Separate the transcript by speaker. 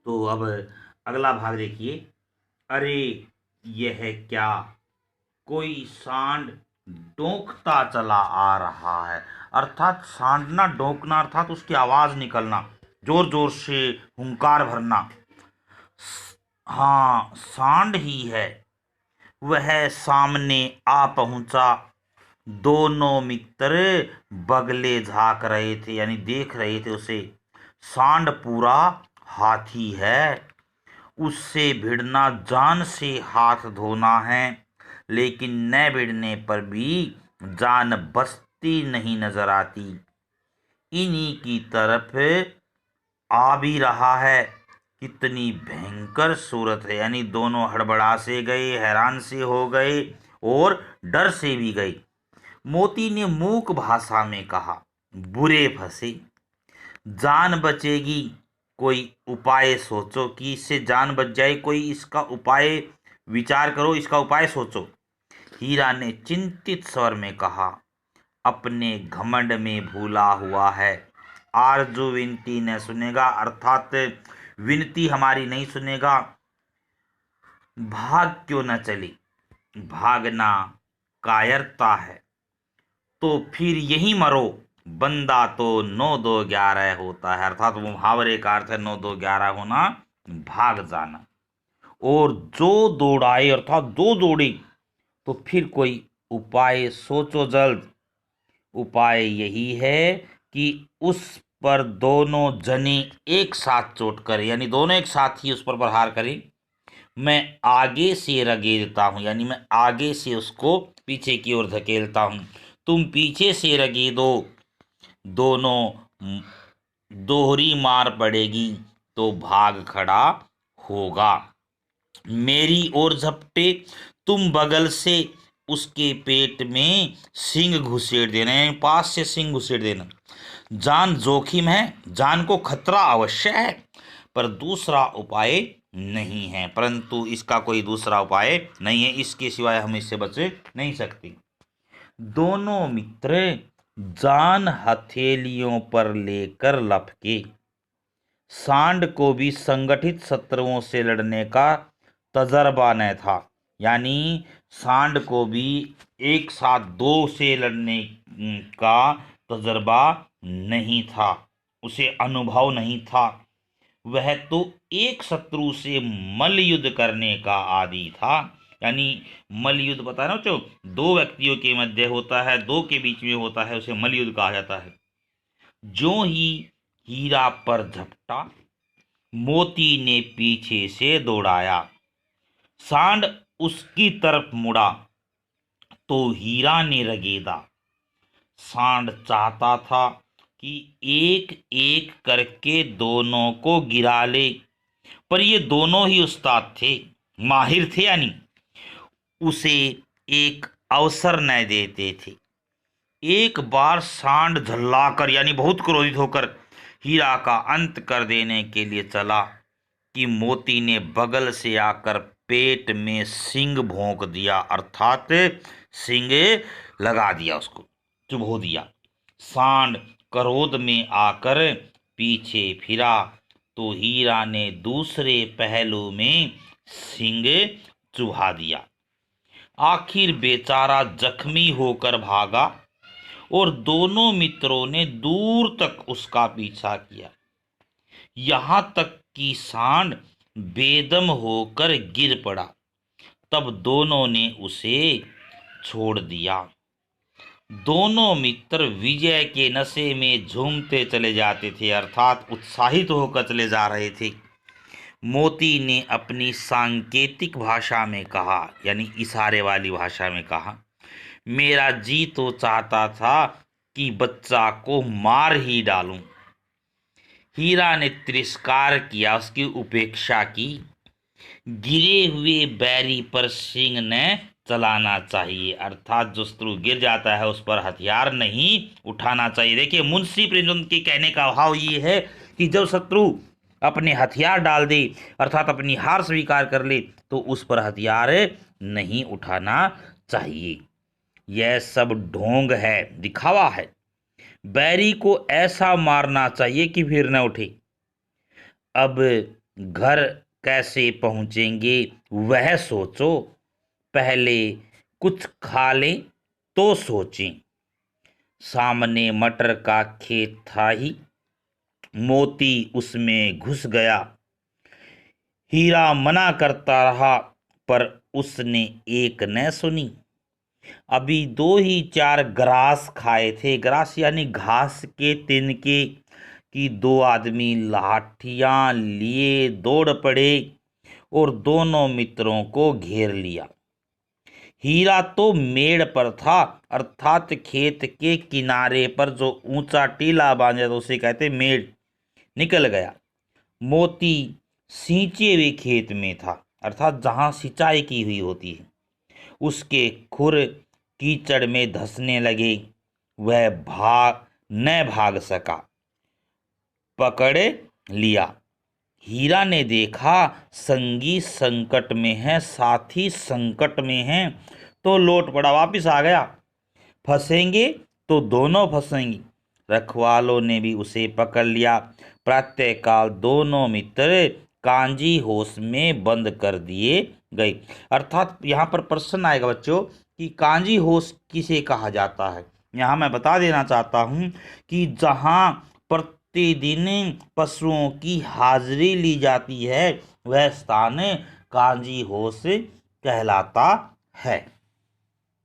Speaker 1: तो अब अगला भाग देखिए। अरे यह क्या, कोई सांड डोंकता चला आ रहा है। अर्थात सांडना डोंकना अर्थात उसकी आवाज निकलना, जोर जोर से हुंकार भरना। हाँ, सांड ही है। वह सामने आ पहुंचा। दोनों मित्र बगले झांक रहे थे, यानी देख रहे थे उसे। सांड पूरा हाथी है, उससे भिड़ना जान से हाथ धोना है। लेकिन न भिड़ने पर भी जान बचती नहीं नजर आती। इन्हीं की तरफ आ भी रहा है। कितनी भयंकर सूरत है, यानी दोनों हड़बड़ा से गए, हैरान से हो गए और डर से भी गए। मोती ने मूक भाषा में कहा, बुरे फंसे, जान बचेगी, कोई उपाय सोचो कि इससे जान बच जाए, कोई इसका उपाय विचार करो, इसका उपाय सोचो। हीरा ने चिंतित स्वर में कहा, अपने घमंड में भूला हुआ है। आरजू विनती न सुनेगा, अर्थात विनती हमारी नहीं सुनेगा। भाग क्यों न चले, भागना कायरता है, तो फिर यही मरो। बंदा तो 9 2 11 होता है, अर्थात वो मुहावरे का अर्थ है 9 2 11 होना, भाग जाना। और जो दौड़ाए अर्थात दो दौड़े, तो फिर कोई उपाय सोचो जल्द। उपाय यही है कि उस पर दोनों जने एक साथ चोट करें, यानी दोनों एक साथ ही उस पर प्रहार करें। मैं आगे से रगेदता हूं, यानी मैं आगे से उसको पीछे की ओर धकेलता हूं, तुम पीछे से रगेदो। दोनों दोहरी मार पड़ेगी तो भाग खड़ा होगा। मेरी ओर झपटे, तुम बगल से उसके पेट में सिंग घुसेड़ देना, यानी पास से सिंग घुसेड़ देना। जान जोखिम है, जान को खतरा अवश्य है, पर दूसरा उपाय नहीं है, परंतु इसका कोई दूसरा उपाय नहीं है, इसके सिवाय हम इससे बच नहीं सकते। दोनों मित्र जान हथेलियों पर लेकर लपके। सांड को भी संगठित शत्रुओं से लड़ने का तजर्बा न था, यानी सांड को भी एक साथ दो से लड़ने का तजर्बा नहीं था, उसे अनुभव नहीं था। वह तो एक शत्रु से मल्ल युद्ध करने का आदी था, यानी मल्ल युद्ध पता है ना, जो दो व्यक्तियों के मध्य होता है, दो के बीच में होता है, उसे मल्ल युद्ध कहा जाता है। जो ही हीरा पर झपटा, मोती ने पीछे से दौड़ाया। सांड उसकी तरफ मुड़ा तो हीरा ने रगेदा। सांड चाहता था कि एक एक करके दोनों को गिरा ले, पर ये दोनों ही उस्ताद थे, माहिर थे, यानी उसे एक अवसर न देते थे। एक बार सांड झल्लाकर, यानी बहुत क्रोधित होकर, हीरा का अंत कर देने के लिए चला कि मोती ने बगल से आकर पेट में सिंग भोंक दिया, अर्थात सिंग लगा दिया, उसको चुभो दिया। सांड क्रोध में आकर पीछे फिरा तो हीरा ने दूसरे पहलू में सिंग चुभा दिया। आखिर बेचारा जख्मी होकर भागा और दोनों मित्रों ने दूर तक उसका पीछा किया, यहां तक कि सांड बेदम होकर गिर पड़ा। तब दोनों ने उसे छोड़ दिया। दोनों मित्र विजय के नशे में झूमते चले जाते थे, अर्थात उत्साहित होकर चले जा रहे थे। मोती ने अपनी सांकेतिक भाषा में कहा, यानी इशारे वाली भाषा में कहा, मेरा जी तो चाहता था कि बच्चा को मार ही डालूं। हीरा ने तिरस्कार किया, उसकी उपेक्षा की। गिरे हुए बैरी पर सींग न चलाना चाहिए, अर्थात जो शत्रु गिर जाता है उस पर हथियार नहीं उठाना चाहिए। देखिए, मुंशी प्रेमचंद के कहने का भाव ये है कि जब शत्रु अपने हथियार डाल दे, अर्थात अपनी हार स्वीकार कर ले, तो उस पर हथियार नहीं उठाना चाहिए। यह सब ढोंग है, दिखावा है। बैरी को ऐसा मारना चाहिए कि फिर न उठे। अब घर कैसे पहुँचेंगे वह सोचो, पहले कुछ खा लें तो सोचें। सामने मटर का खेत था ही, मोती उसमें घुस गया। हीरा मना करता रहा पर उसने एक न सुनी। अभी दो ही चार ग्रास खाए थे, ग्रास यानी घास के तिनके, कि दो आदमी लाठियां लिए दौड़ पड़े और दोनों मित्रों को घेर लिया। हीरा तो मेड़ पर था, अर्थात खेत के किनारे पर जो ऊंचा टीला बांधा तो उसे कहते मेड़, निकल गया। मोती सींचे हुए खेत में था, अर्थात जहां सिंचाई की हुई होती है। उसके खुर कीचड़ में धंसने लगे, वह भाग सका, पकड़ लिया। हीरा ने देखा संगी संकट में है, साथी संकट में है, तो लौट पड़ा, वापिस आ गया। फंसेंगे तो दोनों फंसेंगे। रखवालों ने भी उसे पकड़ लिया। प्रातःकाल दोनों मित्र कांजी होश में बंद कर दिए गए। अर्थात यहाँ पर प्रश्न आएगा बच्चों कि कांजी होश किसे कहा जाता है। यहाँ मैं बता देना चाहता हूँ कि जहाँ प्रतिदिन पशुओं की हाजिरी ली जाती है वह स्थान कांजी होश कहलाता है।